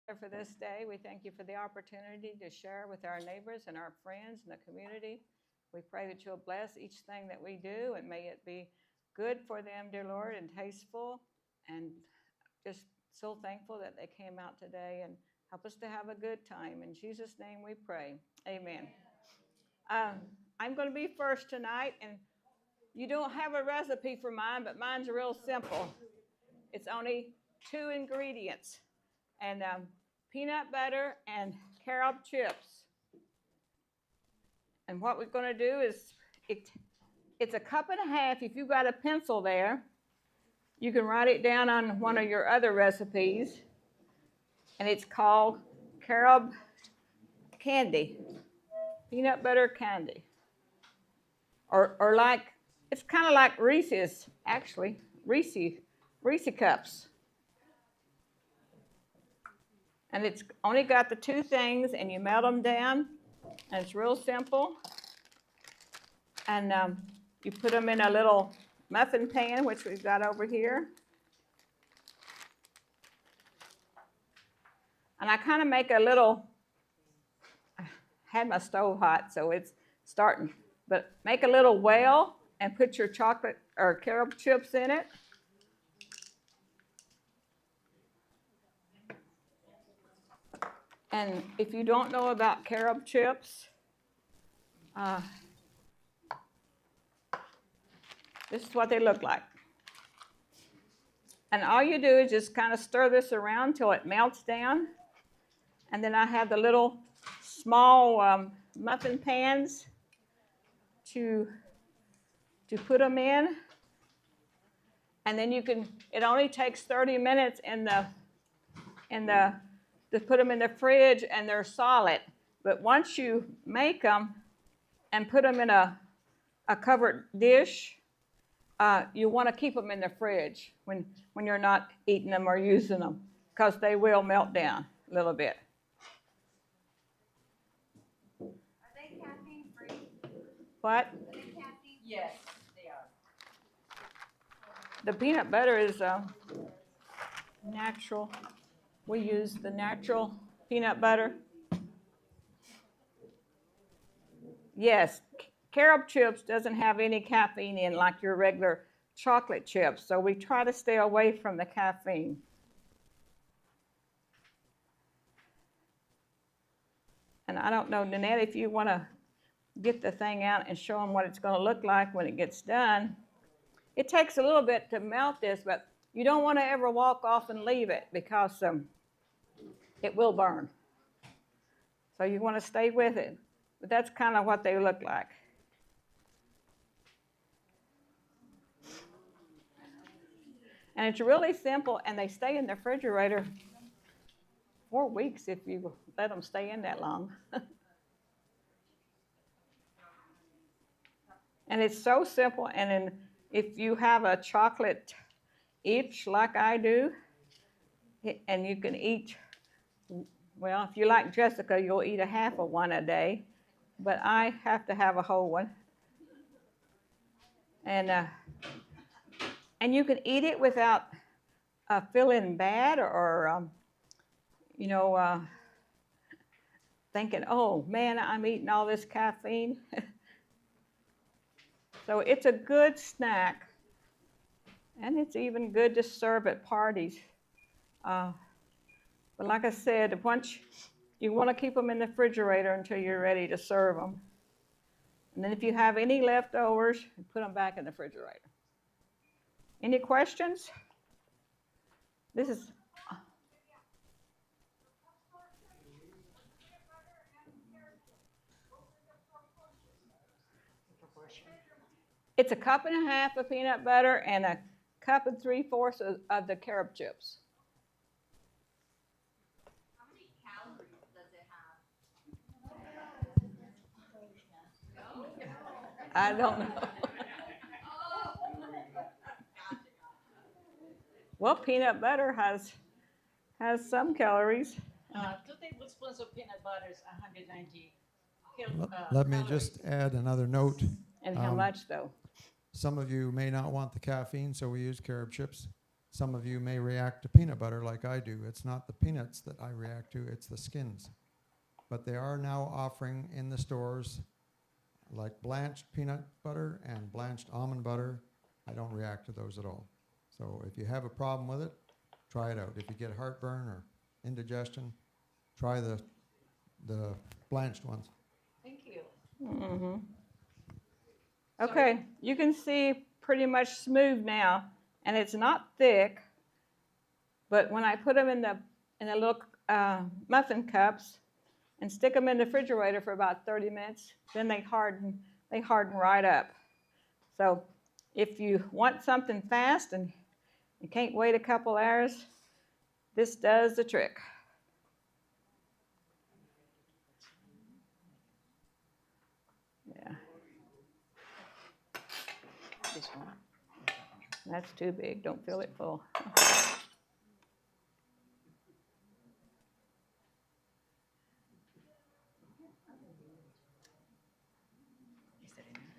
For this day. We thank you for the opportunity to share with our neighbors and our friends in the community. We pray that you'll bless each thing that we do, and may it be good for them, dear Lord, and tasteful, and just so thankful that they came out today, and help us to have a good time. In Jesus' name we pray. Amen. I'm going to be first tonight, and you don't have a recipe for mine, but mine's real simple. It's only 2 ingredients, and peanut butter and carob chips. And what we're going to do is, it's a cup and a half. If you've got a pencil there, you can write it down on one of your other recipes. And it's called carob candy, peanut butter candy. Or like, it's kind of like Reese's, actually, Reese cups. And it's only got the 2 things, and you melt them down, and it's real simple. And you put them in a little muffin pan, which we've got over here. And I kind of make a little, I had my stove hot, so it's starting. But make a little well and put your chocolate or carob chips in it. And if you don't know about carob chips, this is what they look like. And all you do is just kind of stir this around till it melts down. And then I have the little small muffin pans to put them in. And then you can, it only takes 30 minutes to put them in the fridge, and they're solid. But once you make them and put them in a covered dish, you want to keep them in the fridge when you're not eating them or using them, because they will melt down a little bit. Are they caffeine free? What? Are they caffeine? Yes, they are. The peanut butter is natural. We use the natural peanut butter. Yes, carob chips doesn't have any caffeine in like your regular chocolate chips, so we try to stay away from the caffeine. And I don't know, Nanette, if you want to get the thing out and show them what it's going to look like when it gets done. It takes a little bit to melt this, but you don't want to ever walk off and leave it, because it will burn. So you want to stay with it. But that's kind of what they look like. And it's really simple, and they stay in the refrigerator 4 weeks if you let them stay in that long. And it's so simple, and then if you have a chocolate itch like I do, and you can eat, well, if you like Jessica, you'll eat a half of one a day, but I have to have a whole one. And you can eat it without feeling bad or thinking, oh man, I'm eating all this caffeine. So it's a good snack, and it's even good to serve at parties. But like I said, once you want to keep them in the refrigerator until you're ready to serve them. And then if you have any leftovers, you put them back in the refrigerator. Any questions? This is... It's a cup and a half of peanut butter and a cup and 3/4 of the carob chips. How many calories does it have? I don't know. Well, peanut butter has some calories. 2 tablespoons of peanut butter is 190 Let me calories. just add another note. And how much, though? Some of you may not want the caffeine, so we use carob chips. some of you may react to peanut butter like I do. It's not the peanuts that I react to, it's the skins. But they are now offering in the stores like blanched peanut butter and blanched almond butter. I don't react to those at all. So if you have a problem with it, try it out. If you get heartburn or indigestion, try the blanched ones. Thank you. Mm-hmm. Okay, you can see pretty much smooth now, and it's not thick, but when I put them in the little muffin cups and stick them in the refrigerator for about 30 minutes, then they harden right up. So if you want something fast and you can't wait a couple hours, this does the trick. Yeah. This one. That's too big, don't fill it full.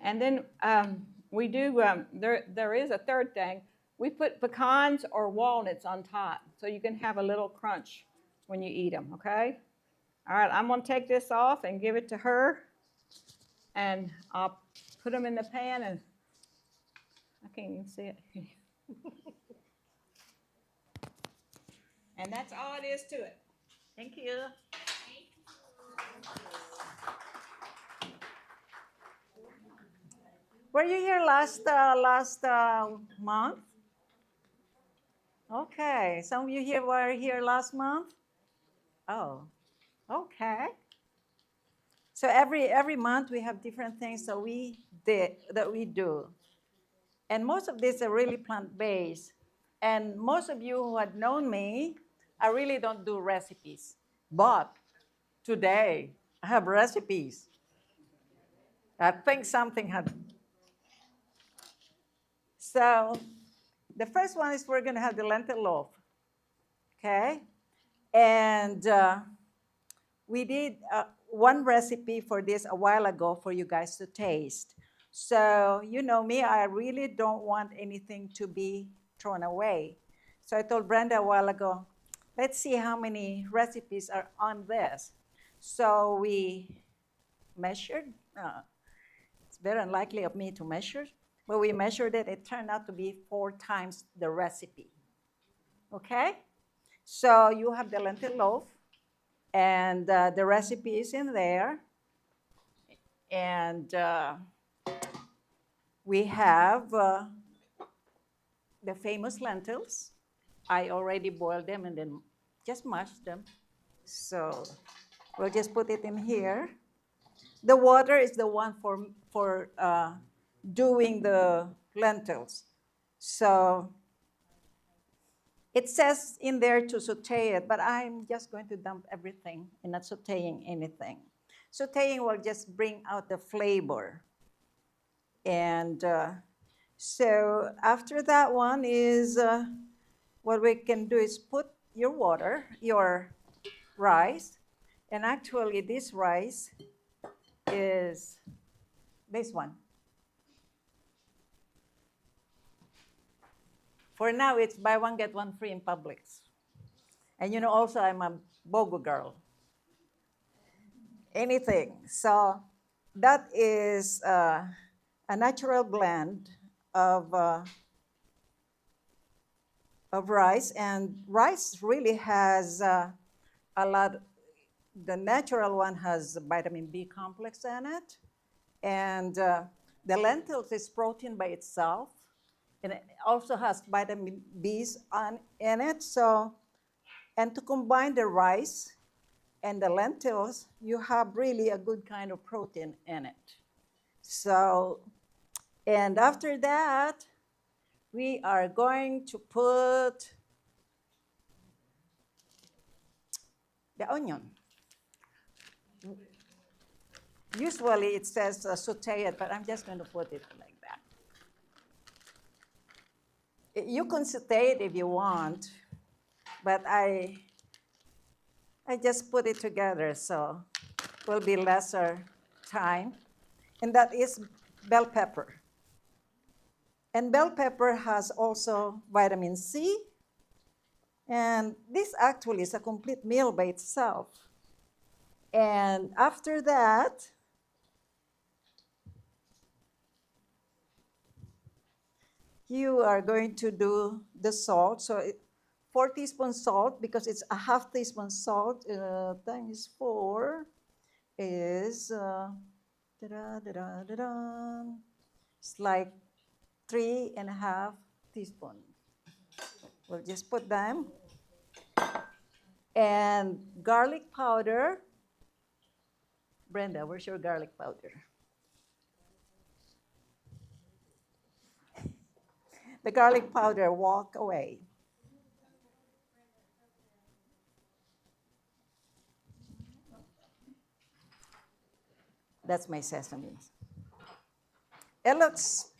And then we do, there is a third thing. We put pecans or walnuts on top so you can have a little crunch when you eat them, okay? All right, I'm gonna take this off and give it to her. And I'll put them in the pan and I can't even see it. And that's all it is to it. Thank you. Were you here last month? Okay, some of you here were here last month. Oh, okay. So every month we have different things that we do, and most of these are really plant-based. And most of you who had known me, I really don't do recipes, but today I have recipes. I think something had. So the first one is we're going to have the lentil loaf, okay? And we did one recipe for this a while ago for you guys to taste. So you know me, I really don't want anything to be thrown away. So I told Brenda a while ago, let's see how many recipes are on this. So we measured. It's very unlikely of me to measure. But we measured it, it turned out to be 4 times the recipe. Okay? So you have the lentil loaf, and the recipe is in there. And we have the famous lentils. I already boiled them and then just mashed them. So we'll just put it in here. The water is the one for doing the lentils. So it says in there to saute it, but I'm just going to dump everything and not sauteing anything. Sauteing will just bring out the flavor. And so after that one is, what we can do is put your water, your rice, and actually this rice is this one. For now, it's buy one, get one free in Publix. And you know, also I'm a BOGO girl. Anything. So that is a natural blend of rice. And rice really has a lot, the natural one has vitamin B complex in it. And the lentils is protein by itself. And it also has vitamin B's in it. So, and to combine the rice and the lentils, you have really a good kind of protein in it. So, and after that, we are going to put the onion. Usually it says saute it, but I'm just going to put it like that. You can saute it if you want, but I just put it together, so it will be lesser time. And that is bell pepper. And bell pepper has also vitamin C. And this actually is a complete meal by itself. And after that, you are going to do the salt. So 4 teaspoons salt, because it's a half teaspoon salt times 4 is, it's like 3.5 teaspoons. We'll just put them. And garlic powder. Brenda, where's your garlic powder? The garlic powder, walk away. That's my sesame. It looks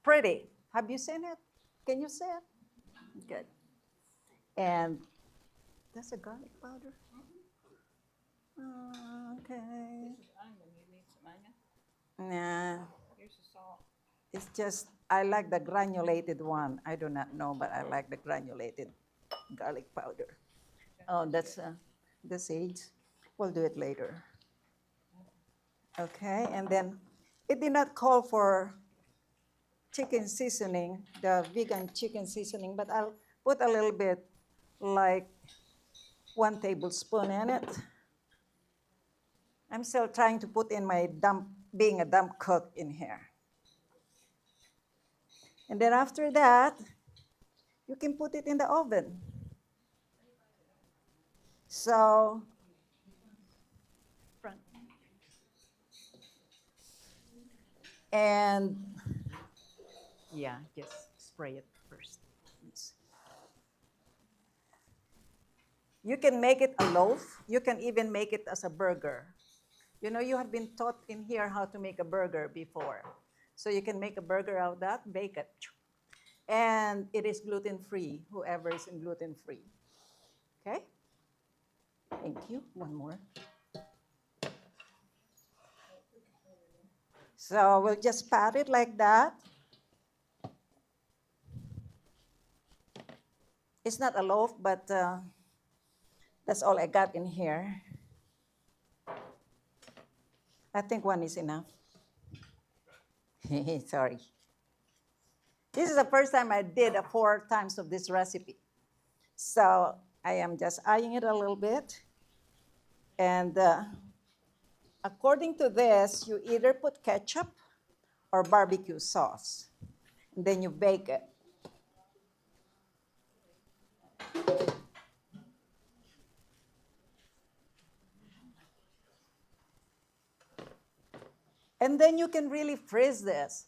pretty. Have you seen it? Can you see it? Good. And that's a garlic powder. Okay. This is onion. You need some onion? Nah, Here's the salt. it's just, I like the granulated one. I do not know, but I like the granulated garlic powder. Oh, that's the seeds. We'll do it later. Okay, and then it did not call for chicken seasoning, the vegan chicken seasoning, but I'll put a little bit, like 1 tablespoon in it. I'm still trying to put in my being a dump cook in here. And then after that, you can put it in the oven. So, and yeah, just spray it first. You can make it a loaf. You can even make it as a burger. You know, you have been taught in here how to make a burger before. So you can make a burger out of that, bake it. And it is gluten-free, whoever is in gluten-free. Okay? Thank you. One more. So we'll just pat it like that. It's not a loaf, but that's all I got in here. I think 1 is enough. Sorry. This is the first time I did 4 times of this recipe. So I am just eyeing it a little bit. And according to this, you either put ketchup or barbecue sauce. And then you bake it. And then you can really freeze this.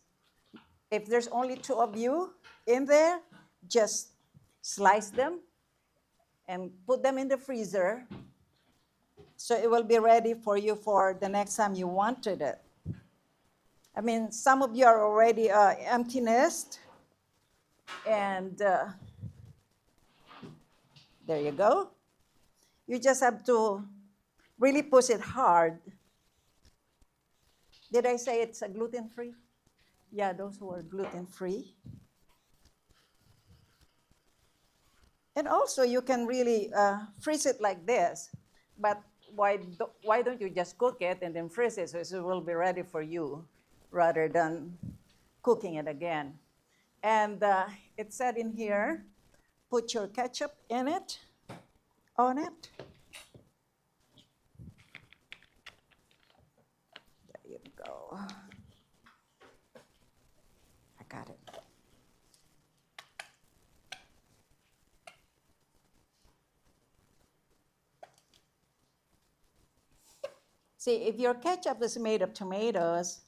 If there's only 2 of you in there, just slice them and put them in the freezer. So it will be ready for you for the next time you wanted it. I mean, some of you are already empty nest. And there you go. You just have to really push it hard. Did I say it's a gluten-free? Yeah, those who are gluten-free. And also, you can really freeze it like this. But why don't you just cook it and then freeze it so it will be ready for you rather than cooking it again? And it said in here, put your ketchup in it, on it. There you go. I got it. See, if your ketchup is made of tomatoes,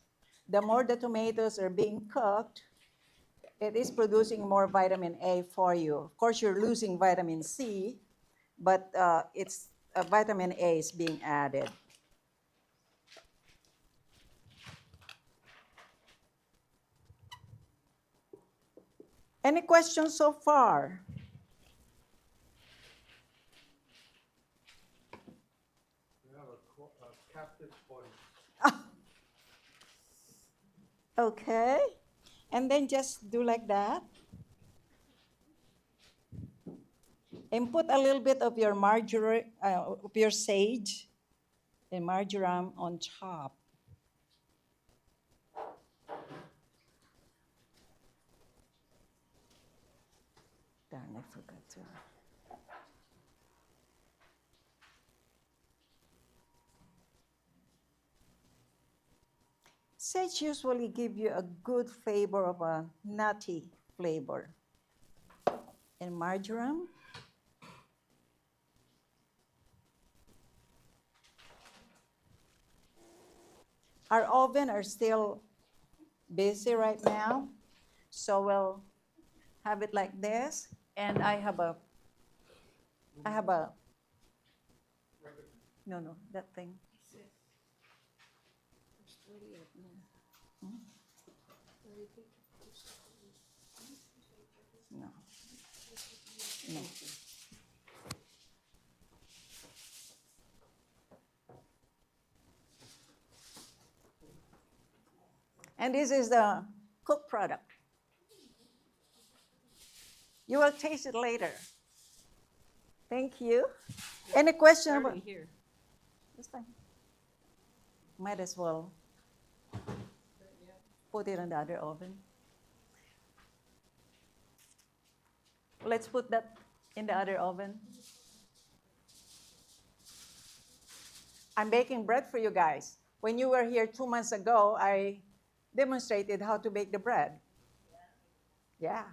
the more the tomatoes are being cooked, it is producing more vitamin A for you. Of course, you're losing vitamin C, but it's vitamin A is being added. Any questions so far? captive point. Okay. And then just do like that. And put a little bit of your marjoram, of your sage and marjoram on top. Darn, I forgot to. Sage usually give you a good flavor of a nutty flavor. And marjoram. Our oven are still busy right now, so we'll have it like this. And I have a, no, that thing. No. No. And this is the cooked product. You will taste it later. Thank you. Any question about? Here. That's fine. Might as well put it in the other oven. Let's put that in the other oven. I'm baking bread for you guys. When you were here 2 months ago, I demonstrated how to bake the bread. Yeah.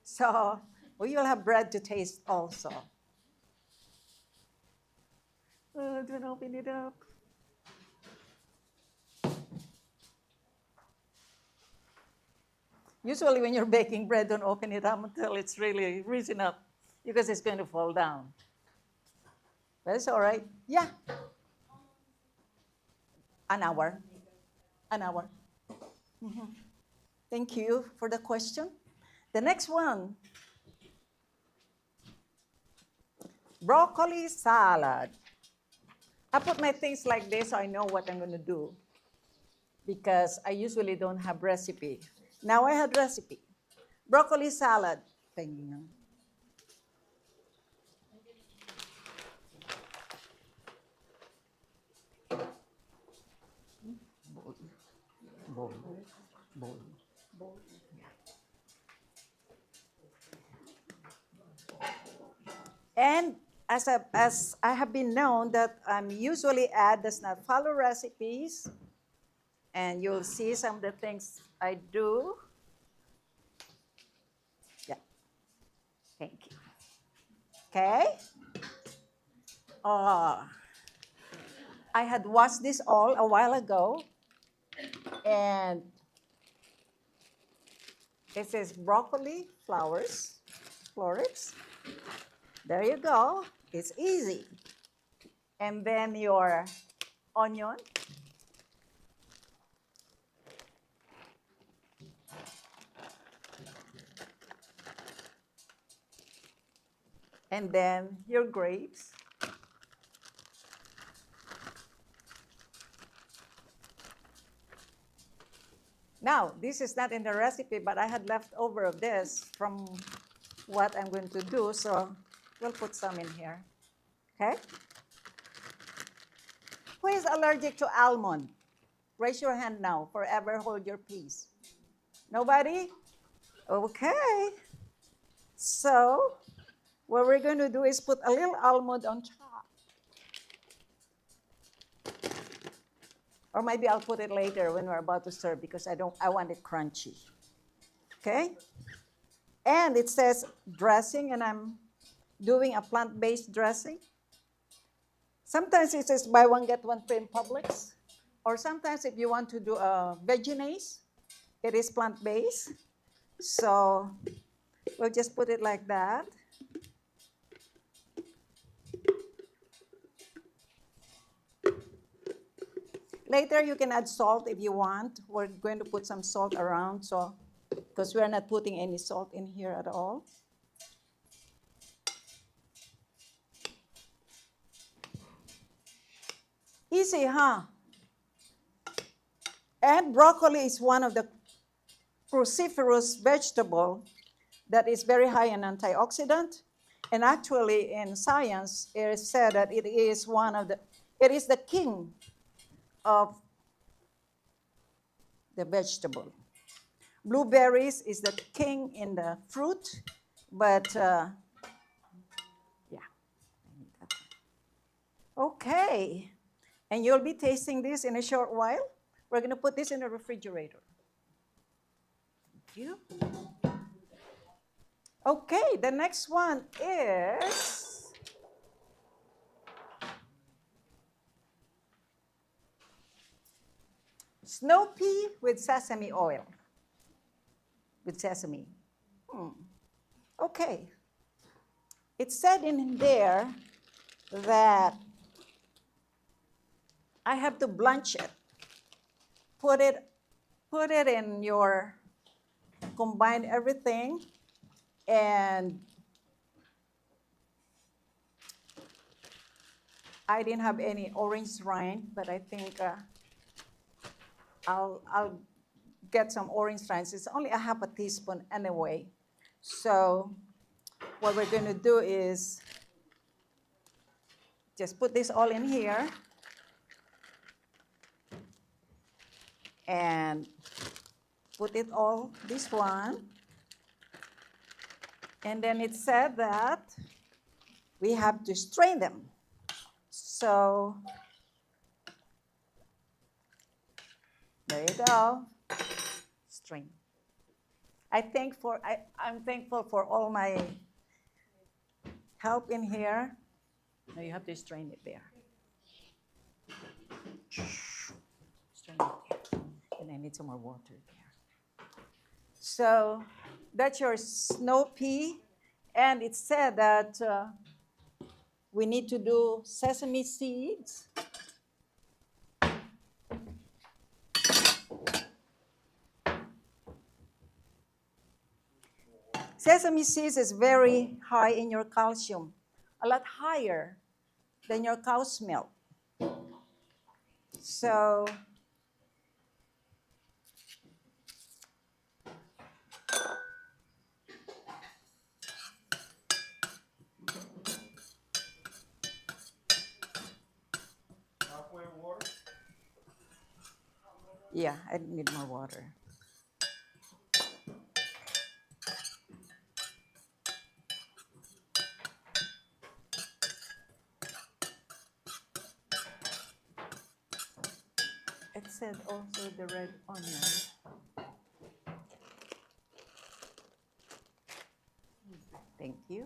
So we will have bread to taste also. Don't open it up. Usually when you're baking bread, don't open it up until it's really risen up because it's going to fall down. But it's all right. Yeah. An hour. An hour. Mm-hmm. Thank you for the question. The next one. Broccoli salad. I put my things like this so I know what I'm going to do because I usually don't have recipe. Now I had recipe. Broccoli salad. Tingnan. Bowl. And as I have been known that I'm usually does not follow recipes, and you'll see some of the things I do. Yeah. Thank you. Okay. I had washed this all a while ago, and it says broccoli florets. There you go. It's easy. And then your onion. And then your grapes. Now, this is not in the recipe, but I had left over of this from what I'm going to do, so we'll put some in here. Okay? Who is allergic to almond? Raise your hand now. Forever hold your peace. Nobody? Okay. So, what we're going to do is put a little almond on top. Or maybe I'll put it later when we're about to serve because I want it crunchy. Okay? And it says dressing, and I'm doing a plant-based dressing. Sometimes it says buy one, get one free in Publix. Or sometimes if you want to do a veggies, it is plant-based. So we'll just put it like that. Later you can add salt if you want. We're going to put some salt around, so because we're not putting any salt in here at all. Easy, huh? And broccoli is one of the cruciferous vegetable that is very high in antioxidant. And actually, in science, it is said that it is the king of the vegetable. Blueberries is the king in the fruit, but yeah. Okay, and you'll be tasting this in a short while. We're going to put this in the refrigerator. Thank you. Okay, the next one is snow pea with sesame oil. With sesame. Okay. It said in there that I have to blanch it. Put it in your, combine everything, and I didn't have any orange rind, but I think I'll get some orange rinds. It's only a half a teaspoon anyway. So what we're going to do is just put this all in here and put it all, this one. And then it said that we have to strain them. So there you go. Strain. I'm thankful for all my help in here. Now you have to strain it there. Strain it there. And I need some more water there. So that's your snow pea. And it said that we need to do sesame seeds. Sesame seeds is very high in your calcium, a lot higher than your cow's milk. So yeah, I need more water. It said also the red onion. Thank you.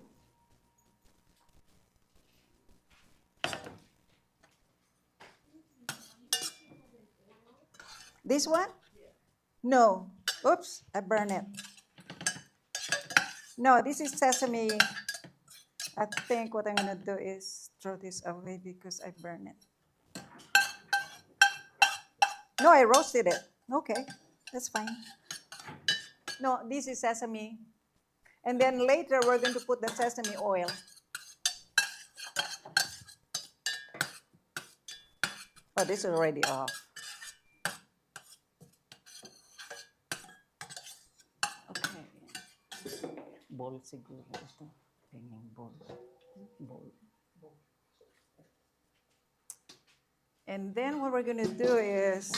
This one? No. Oops, I burned it. No, this is sesame. I think what I'm going to do is throw this away because I burned it. No, I roasted it. Okay, that's fine. No, this is sesame. And then later we're going to put the sesame oil. Oh, this is already off. Okay. Bowl siguro ito. Tingin bowl. Bowl. And then what we're going to do is,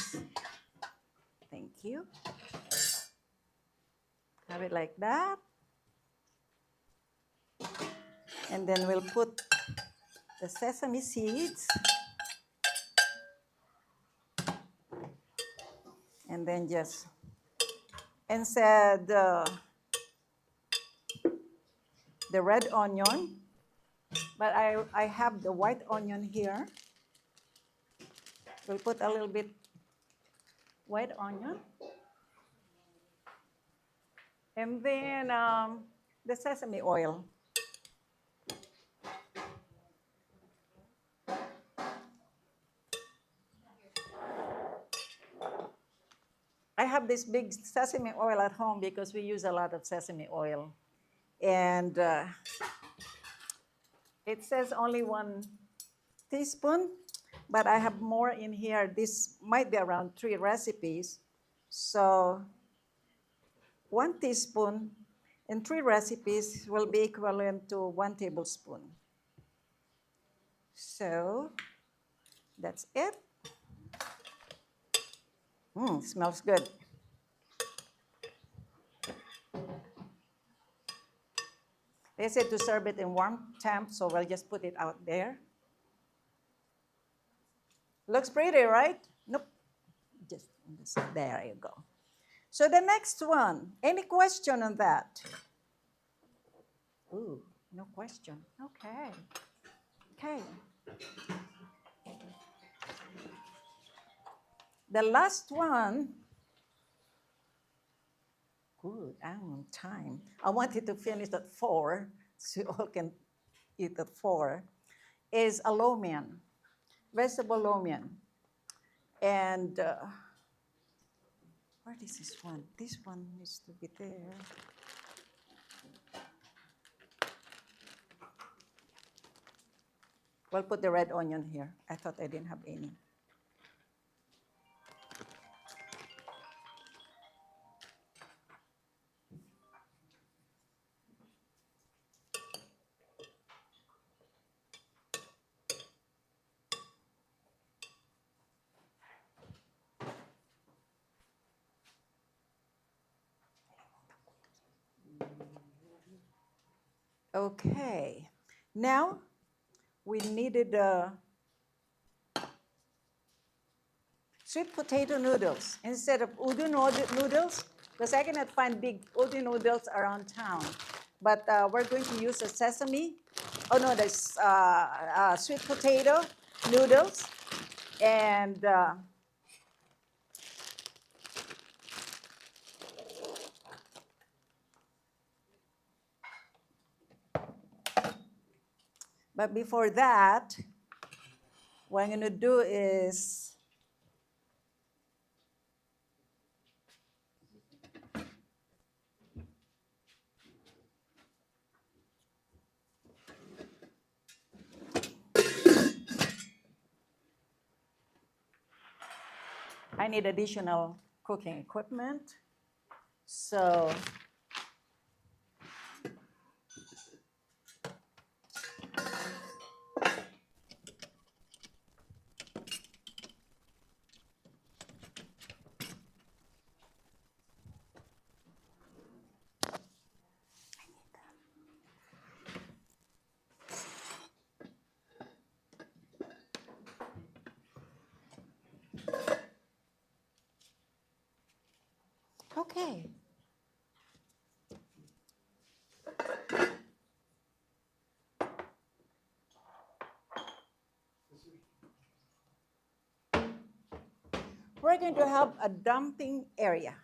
thank you. Have it like that. And then we'll put the sesame seeds. And then just, instead the red onion, but I have the white onion here. We'll put a little bit white onion. And then the sesame oil. I have this big sesame oil at home because we use a lot of sesame oil. And it says only 1 teaspoon, but I have more in here. This might be around 3 recipes. So 1 teaspoon, and 3 recipes will be equivalent to 1 tablespoon. So that's it. Smells good. They said to serve it in warm temp, so we'll just put it out there. Looks pretty, right? Nope. Just there you go. So the next one, any question on that? Ooh, no question. Okay. Okay. The last one, good, I'm on time. I wanted to finish at 4, so you all can eat at 4, is a lo mein, vegetable lo mein. And where is this one? This one needs to be there. We'll put the red onion here. I thought I didn't have any. Okay, now we needed sweet potato noodles instead of udon noodles, because I cannot find big udon noodles around town. But we're going to use a sesame, there's sweet potato noodles, and but before that, what I'm going to do is I need additional cooking equipment. So okay. We're going to have a dumping area.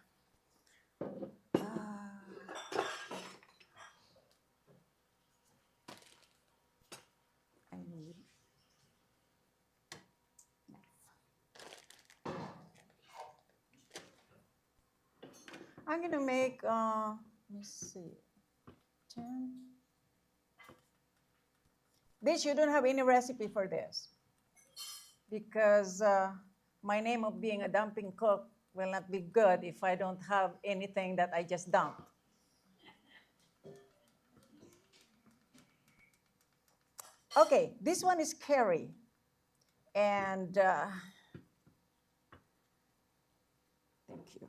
I need I'm going to make, let me see, 10. This, you don't have any recipe for this, because my name of being a dumping cook will not be good if I don't have anything that I just dumped. Okay, this one is curry. And thank you.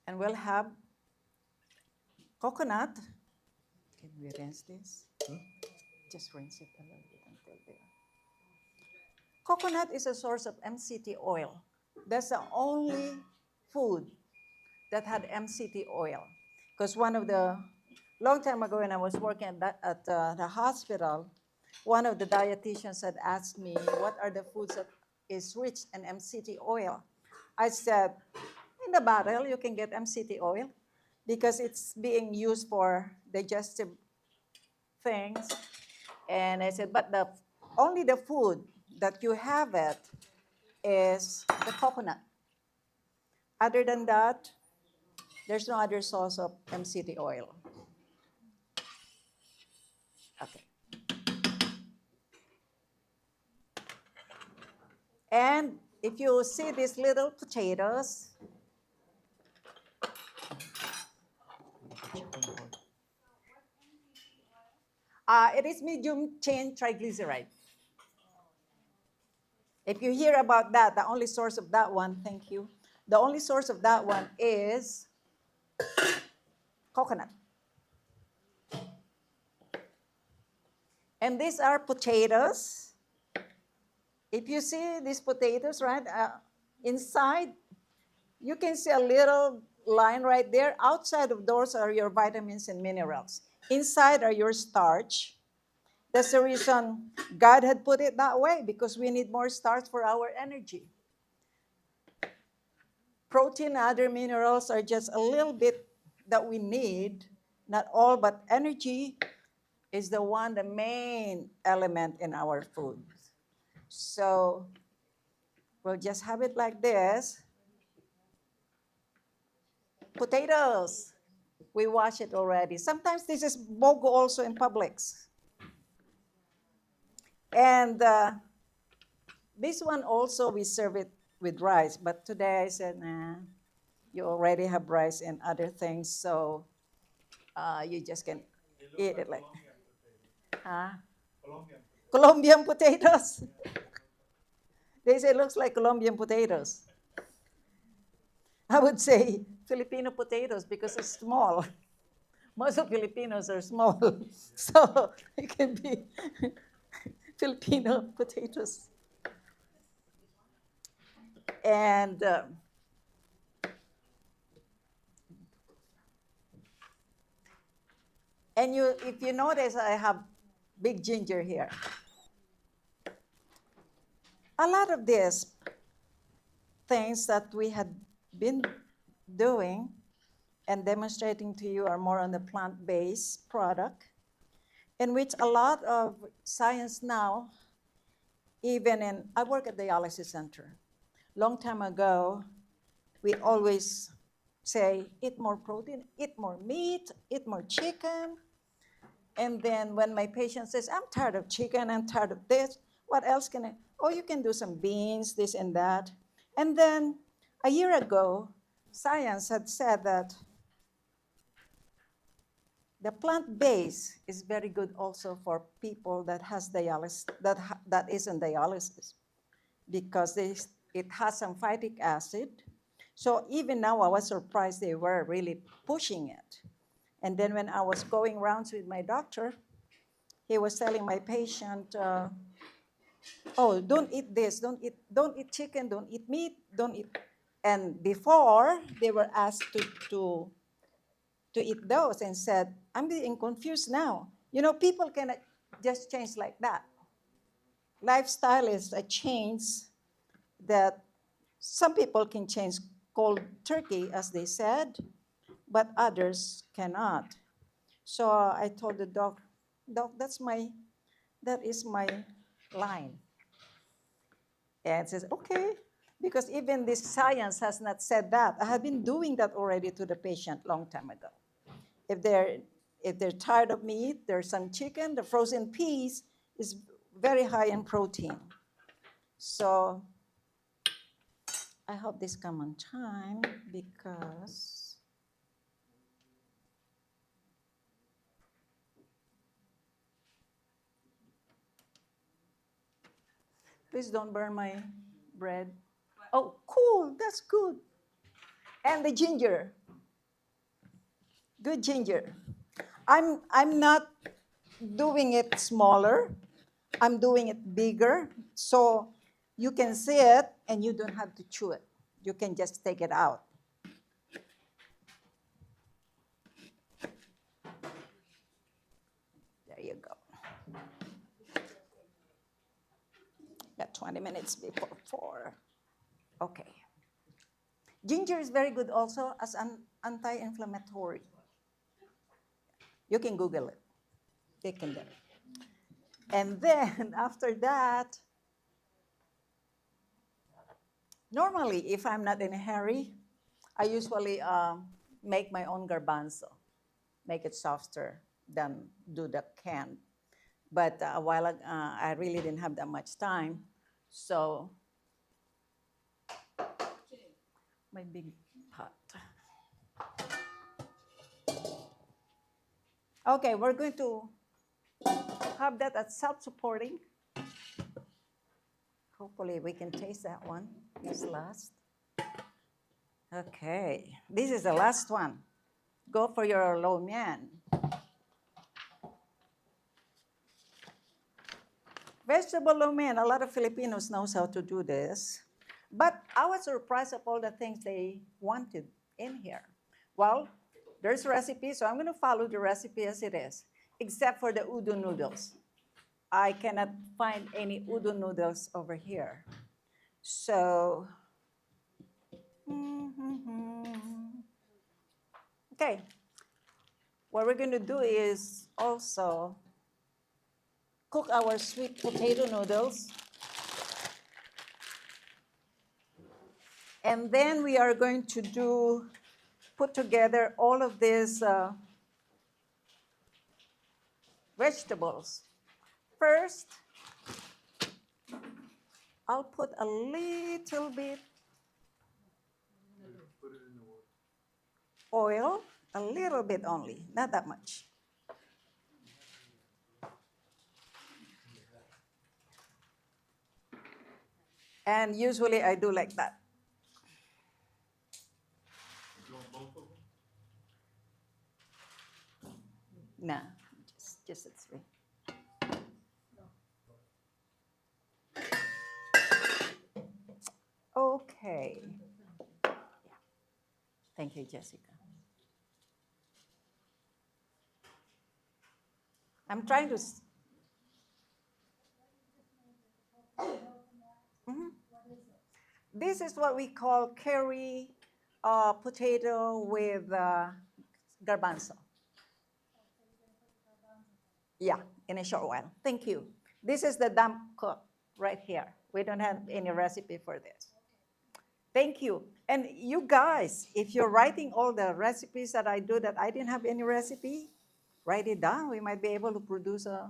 And we'll have coconut. Can we rinse this? Just rinse it a little bit until there. Coconut is a source of MCT oil. That's the only food that had MCT oil. Because long time ago when I was working at the hospital, one of the dietitians had asked me, what are the foods that is rich in MCT oil? I said, in the bottle, you can get MCT oil because it's being used for digestive things. And I said, but only the food that you have it is the coconut. Other than that, there's no other source of MCT oil. Okay. And if you see these little potatoes, it is medium chain triglyceride. If you hear about that, the only source of that one, thank you. The only source of that one is coconut. And these are potatoes. If you see these potatoes, right, inside, you can see a little line right there. Outside of those are your vitamins and minerals. Inside are your starch. That's the reason God had put it that way, because we need more starch for our energy. Protein, other minerals are just a little bit that we need, not all, but energy is the main element in our food. So we'll just have it like this. Potatoes, we wash it already. Sometimes this is bogo also in Publix. And this one also, we serve it with rice. But today I said, nah, you already have rice and other things, so you just can eat it like. Colombian potatoes. They say it looks like Colombian potatoes. I would say Filipino potatoes because it's small. Most of Filipinos are small. So it can be Filipino potatoes. And if you notice, I have big ginger here. A lot of these things that we had been doing and demonstrating to you are more on the plant-based product, in which a lot of science now, I work at the dialysis center. Long time ago, we always say, eat more protein, eat more meat, eat more chicken. And then when my patient says, I'm tired of chicken, I'm tired of this, what else can I? Oh, you can do some beans, this and that. And then a year ago, science had said that the plant-based is very good also for people that has dialysis, that is in dialysis, because it has some phytic acid. So even now, I was surprised they were really pushing it. And then when I was going rounds with my doctor, he was telling my patient, oh, don't eat this, don't eat chicken, don't eat meat, don't eat. And before, they were asked to eat those and said, I'm getting confused now. You know, people cannot just change like that. Lifestyle is a change that some people can change cold turkey, as they said, but others cannot. So I told the doc, that is my line. And says, okay, because even this science has not said that. I have been doing that already to the patient long time ago. If they're tired of meat, there's some chicken. The frozen peas is very high in protein. So I hope this come on time, because please don't burn my bread. Oh, cool, that's good. And the ginger. Good ginger. I'm not doing it smaller. I'm doing it bigger, so you can see it and you don't have to chew it. You can just take it out. There you go. Got 20 minutes before 4. Okay. Ginger is very good also as an anti-inflammatory. You can Google it. They can do it. And then after that, normally if I'm not in a hurry, I usually make my own garbanzo, make it softer than do the canned. But a while ago, I really didn't have that much time. So my big pot. Okay, we're going to have that as self-supporting. Hopefully we can taste that one, this last. Okay, this is the last one. Go for your lo mein. Vegetable lo mein, a lot of Filipinos knows how to do this. But I was surprised of all the things they wanted in here. Well, there's a recipe, so I'm going to follow the recipe as it is, except for the udon noodles. I cannot find any udon noodles over here. So, okay. What we're going to do is also cook our sweet potato noodles. And then we are going to put together all of these vegetables. First, I'll put a little bit oil, a little bit only, not that much. And usually I do like that. No, just the three. Okay. Yeah. Thank you, Jessica. I'm trying to. This is what we call curry potato with garbanzo. Yeah, in a short while. Thank you. This is the damp cook right here. We don't have any recipe for this. Thank you. And you guys, if you're writing all the recipes that I do that I didn't have any recipe, write it down. We might be able to produce a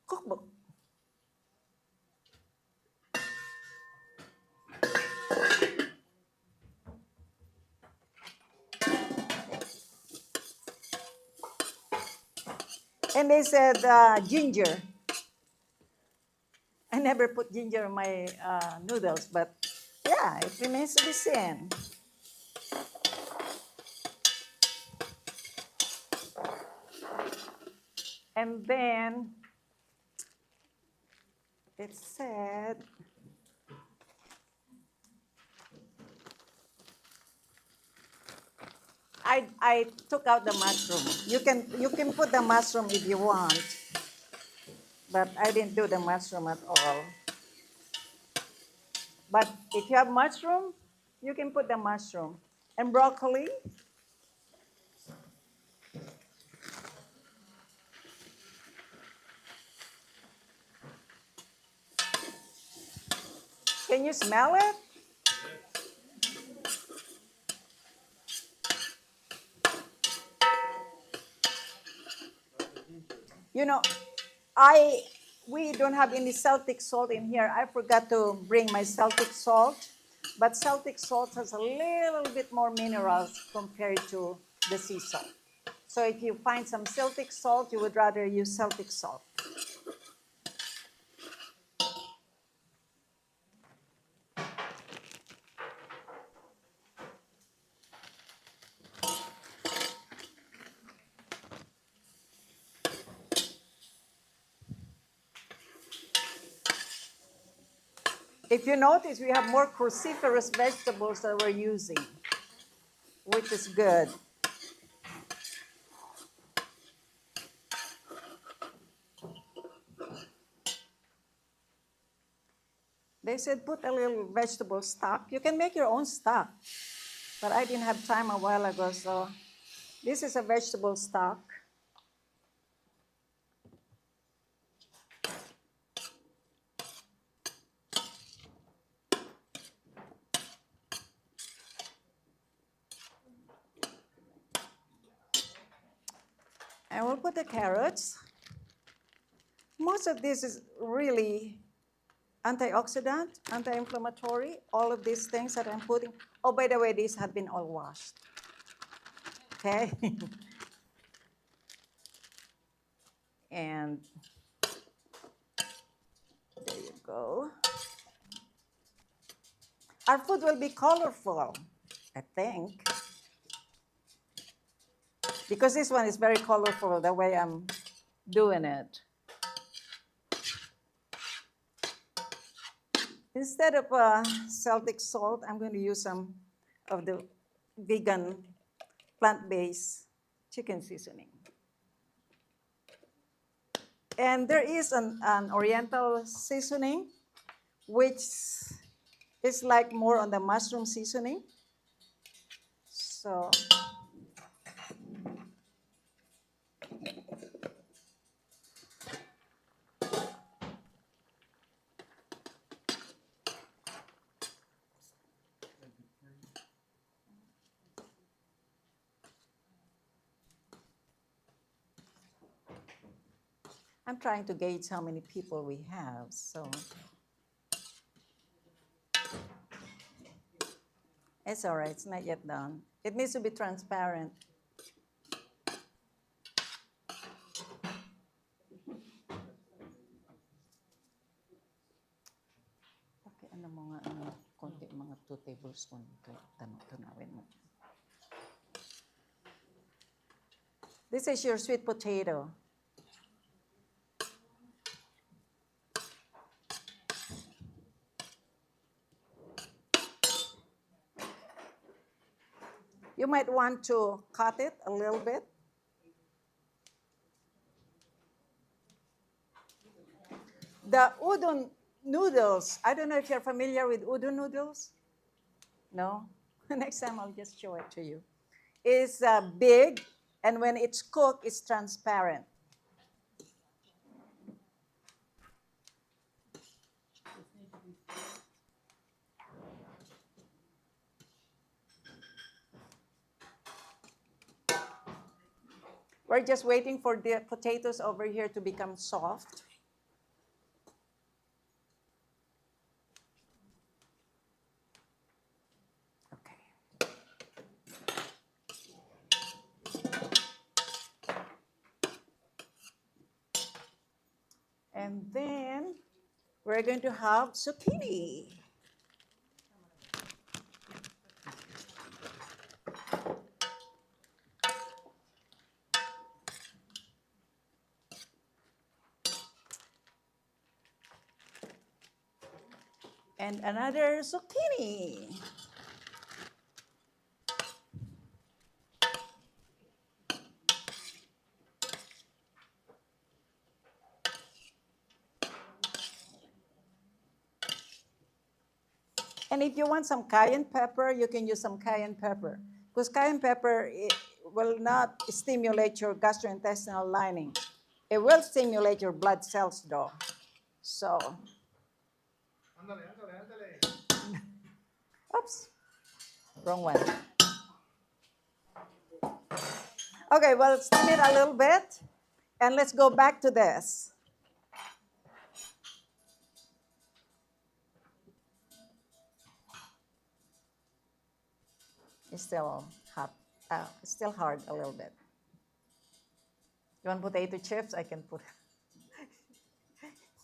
cookbook. And they said ginger. I never put ginger in my noodles, but yeah, it remains to be seen. And then it said, I took out the mushroom. You can put the mushroom if you want, but I didn't do the mushroom at all. But if you have mushroom, you can put the mushroom. And broccoli. Can you smell it? You know, we don't have any Celtic salt in here. I forgot to bring my Celtic salt, but Celtic salt has a little bit more minerals compared to the sea salt. So if you find some Celtic salt, you would rather use Celtic salt. If you notice, we have more cruciferous vegetables that we're using, which is good. They said put a little vegetable stock. You can make your own stock, but I didn't have time a while ago, so this is a vegetable stock. And we'll put the carrots. Most of this is really antioxidant, anti-inflammatory, all of these things that I'm putting. Oh, by the way, these have been all washed. Okay? And there you go. Our food will be colorful, I think. Because this one is very colorful, the way I'm doing it. Instead of Celtic salt, I'm going to use some of the vegan plant-based chicken seasoning. And there is an oriental seasoning, which is like more on the mushroom seasoning. So I'm trying to gauge how many people we have, so. It's all right, it's not yet done. It needs to be transparent. Okay, ano mga konti mga 2 tablespoon tanawin mo. This is your sweet potato. You might want to cut it a little bit. The udon noodles, I don't know if you're familiar with udon noodles. No? Next time I'll just show it to you. It's big, and when it's cooked, it's transparent. We're just waiting for the potatoes over here to become soft. Okay. And then we're going to have zucchini. And another zucchini. And if you want some cayenne pepper, you can use some cayenne pepper. Because cayenne pepper will not stimulate your gastrointestinal lining. It will stimulate your blood cells though. So. Oops, wrong one. Okay, well, steam it a little bit, and let's go back to this. It's still hot. It's still hard a little bit. You want potato chips? I can put.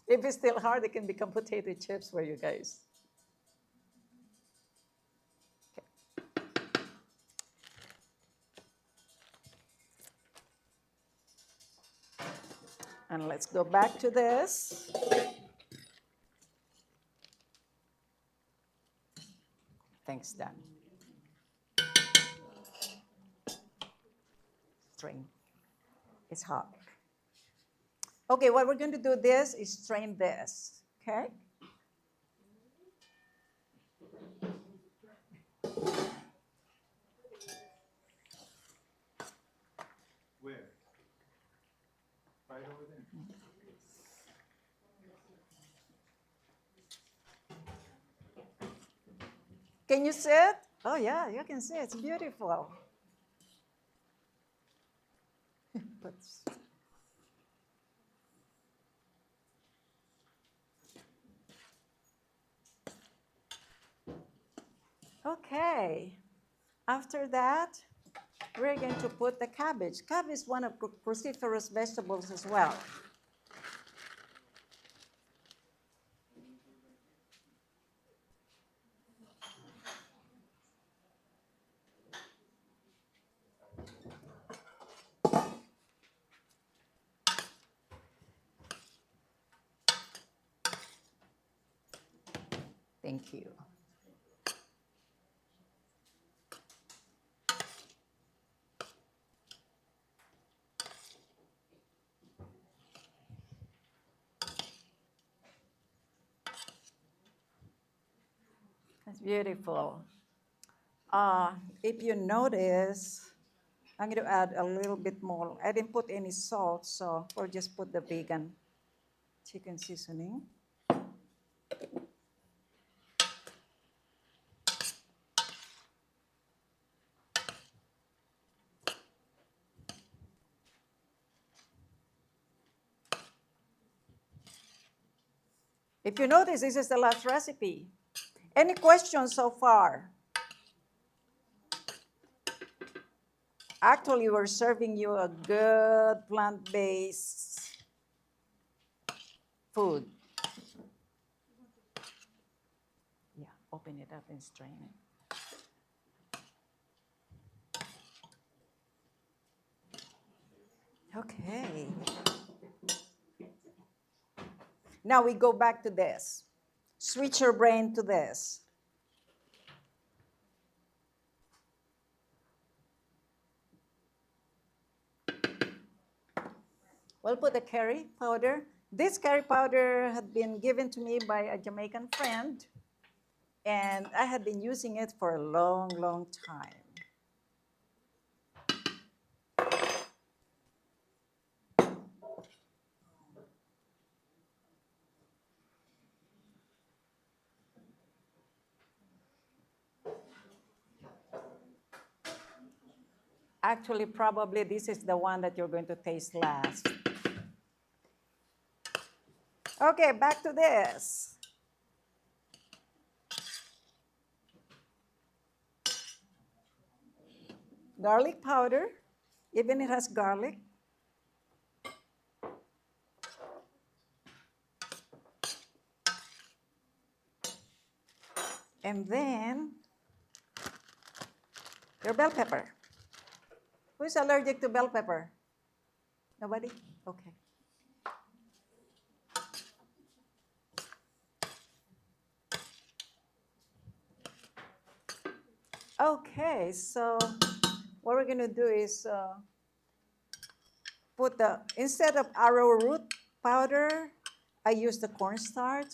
If it's still hard, it can become potato chips for you guys. And let's go back to this. Thanks, Dan. Strain. It's hot. Okay, what we're going to do this is strain this, okay? Where? Right over there. Can you see it? Oh yeah, you can see it. It's beautiful. But Okay. After that, we're going to put the cabbage. Cabbage is one of cruciferous vegetables as well. Thank you. That's beautiful. If you notice, I'm going to add a little bit more. I didn't put any salt, so we'll just put the vegan chicken seasoning. If you notice, this is the last recipe. Any questions so far? Actually, we're serving you a good plant-based food. Yeah, open it up and strain it. Okay. Now we go back to this. Switch your brain to this. We'll put the curry powder. This curry powder had been given to me by a Jamaican friend, and I had been using it for a long, long time. Actually, probably this is the one that you're going to taste last. Okay, back to this. Garlic powder, even it has garlic. And then your bell pepper. Who's allergic to bell pepper? Nobody? Okay. Okay, so what we're going to do is put the, instead of arrowroot powder, I use the cornstarch.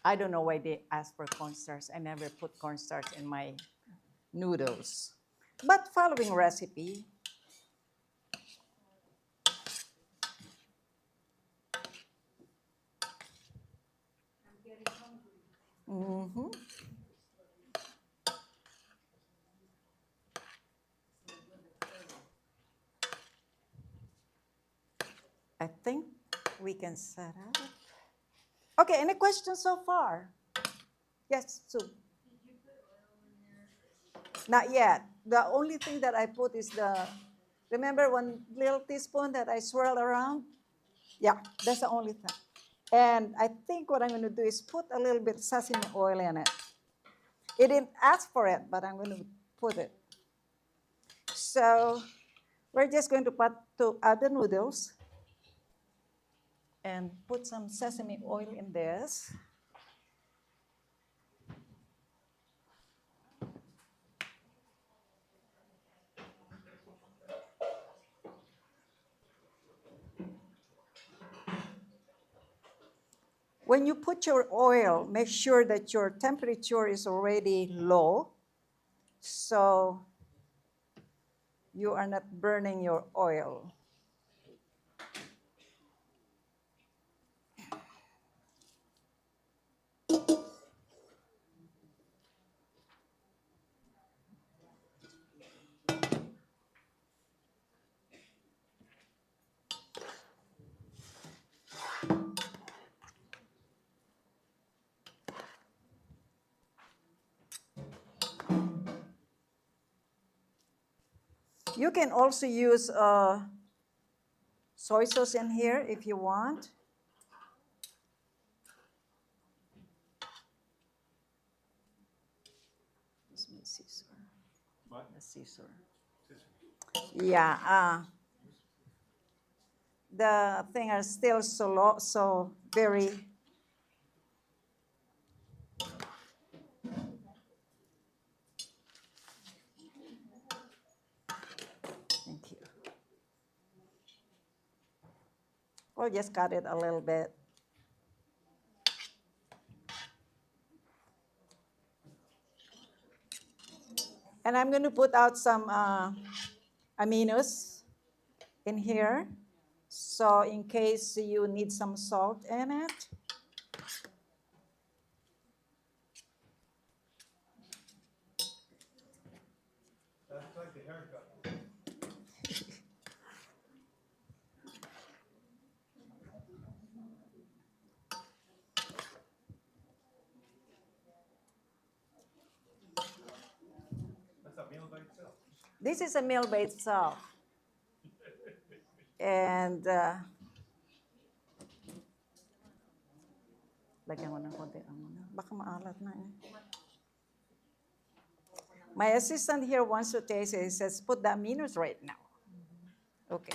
I don't know why they ask for cornstarch. I never put cornstarch in my noodles. But following recipe, mm-hmm. I think we can set up. Okay, any questions so far? Yes, Sue. Not yet. The only thing that I put is the, remember one little teaspoon that I swirl around? Yeah, that's the only thing. And I think what I'm going to do is put a little bit sesame oil in it. It didn't ask for it, but I'm going to put it. So we're just going to add the noodles and put some sesame oil in this. When you put your oil, make sure that your temperature is already low, so you are not burning your oil. You can also use soy sauce in here if you want. Scissor. What? The scissor. Yeah. The thing are still so low, so very. Thank you. We'll just cut it a little bit. And I'm going to put out some aminos in here. So in case you need some salt in it. That's like the haircut. That's a meal by itself. This is a meal by itself. And lagyan mo ng konti ang ano. Baka maalat na eh. My assistant here wants to taste it. He says, put the aminos right now. Okay.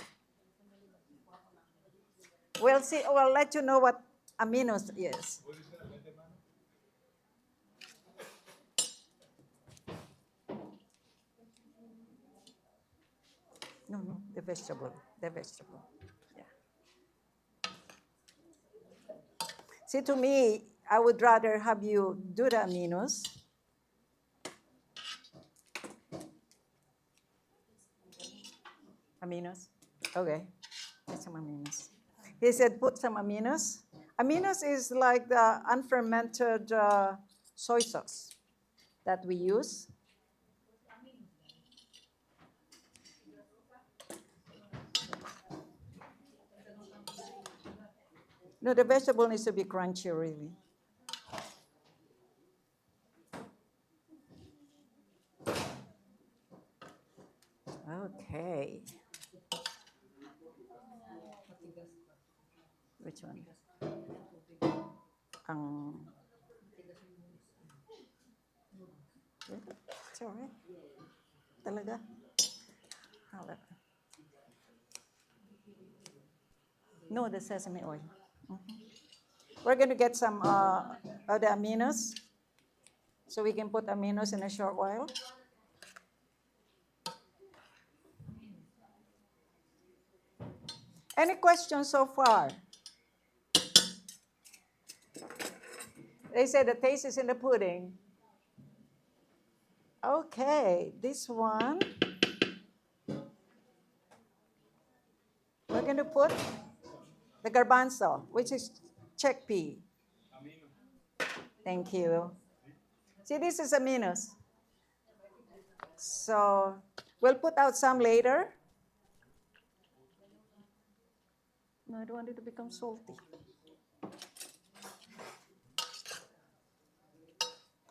We'll see. We'll let you know what aminos is. No, the vegetable. The vegetable. Yeah. See, to me, I would rather have you do the aminos. Aminos? Okay. Get some aminos. He said, put some aminos. Aminos is like the unfermented soy sauce that we use. No, the vegetable needs to be crunchy, really. Okay. Which one? It's all right. Talaga? Hala. No, the sesame oil. We're going to get some of the aminos. So we can put aminos in a short while. Any questions so far? They say the taste is in the pudding. Okay, this one. We're going to put the garbanzo, which is chickpea. Thank you. See, this is aminos. So we'll put out some later. No, I don't want it to become salty.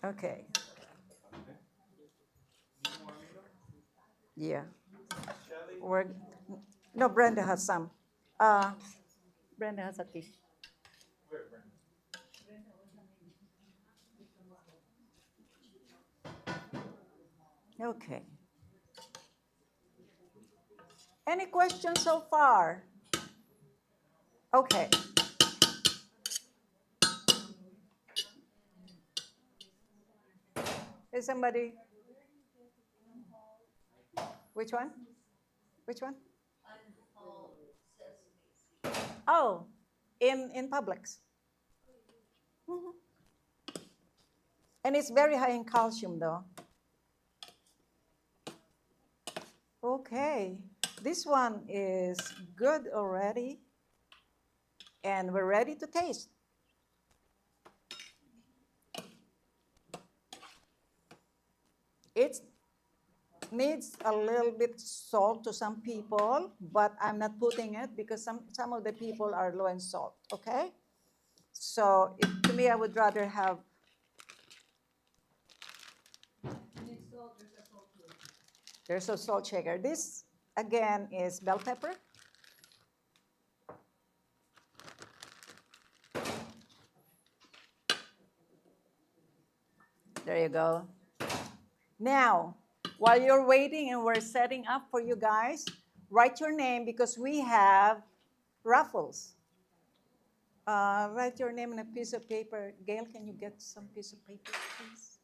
Okay. Yeah. No, Brenda has some. Brenda has a dish. Okay. Any questions so far? Okay. Is somebody? Which one? Which one? Oh, in Publix. Mm-hmm. And it's very high in calcium, though. Okay, this one is good already, and we're ready to taste. It needs a little bit salt to some people, but I'm not putting it because some of the people are low in salt, okay? So to me, I would rather have. There's a salt shaker. This again is bell pepper. There you go. Now, while you're waiting and we're setting up for you guys, write your name because we have raffles. Write your name on a piece of paper. Gail, can you get some piece of paper, please?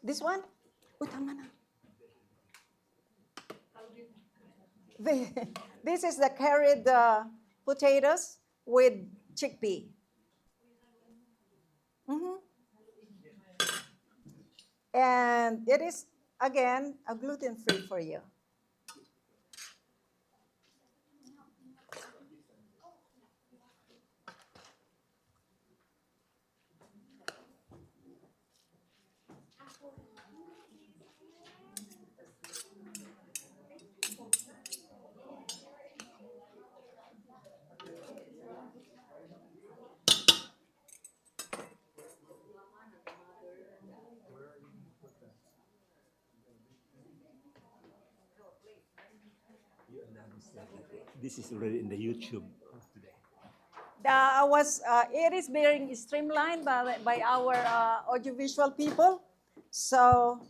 This one? Uy, tama na. This is the carried potatoes with chickpea. And it is, again, a gluten-free for you. This is already in the YouTube today. It is being streamlined by our audiovisual people. So,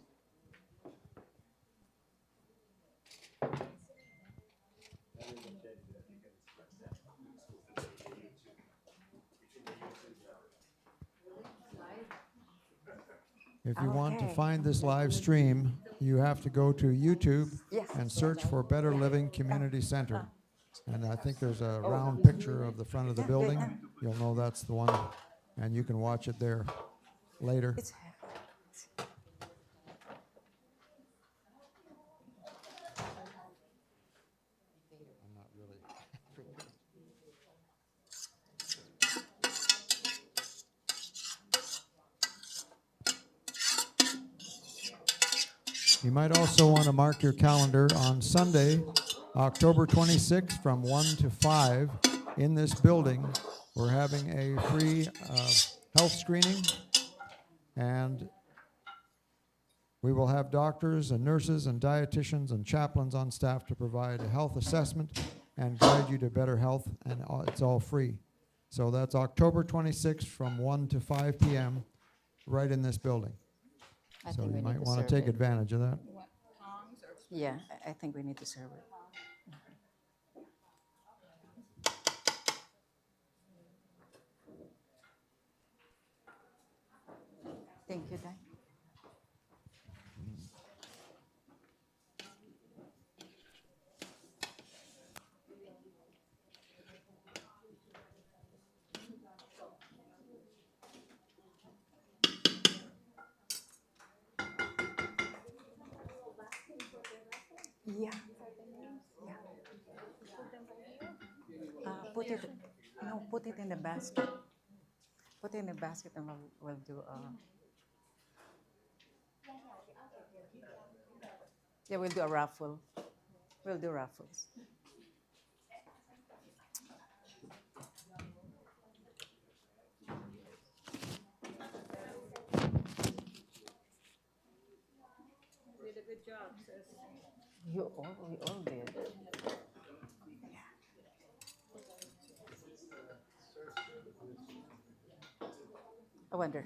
If you want to Okay. find this live stream, you have to go to YouTube Yes. and search for Better Living Community Center. And I think there's a round picture of the front of the building. You'll know that's the one, and you can watch it there later. it's I'm not really. You might also want to mark your calendar on Sunday, October 26th from 1 to 5 in this building. We're having a free health screening, and we will have doctors and nurses and dietitians and chaplains on staff to provide a health assessment and guide you to better health, and it's all free. So that's October 26th from 1 to 5 p.m. right in this building. I So think you we might need to want to serve take it. advantage of that. Yeah, I think we need to serve it. Thank you, Dai. Yeah. Yeah. Put it, no, put it in the basket. Put it in the basket and we'll do, yeah, we'll do a raffle. We'll do raffles. Did a good job, sis. We all did. I wonder.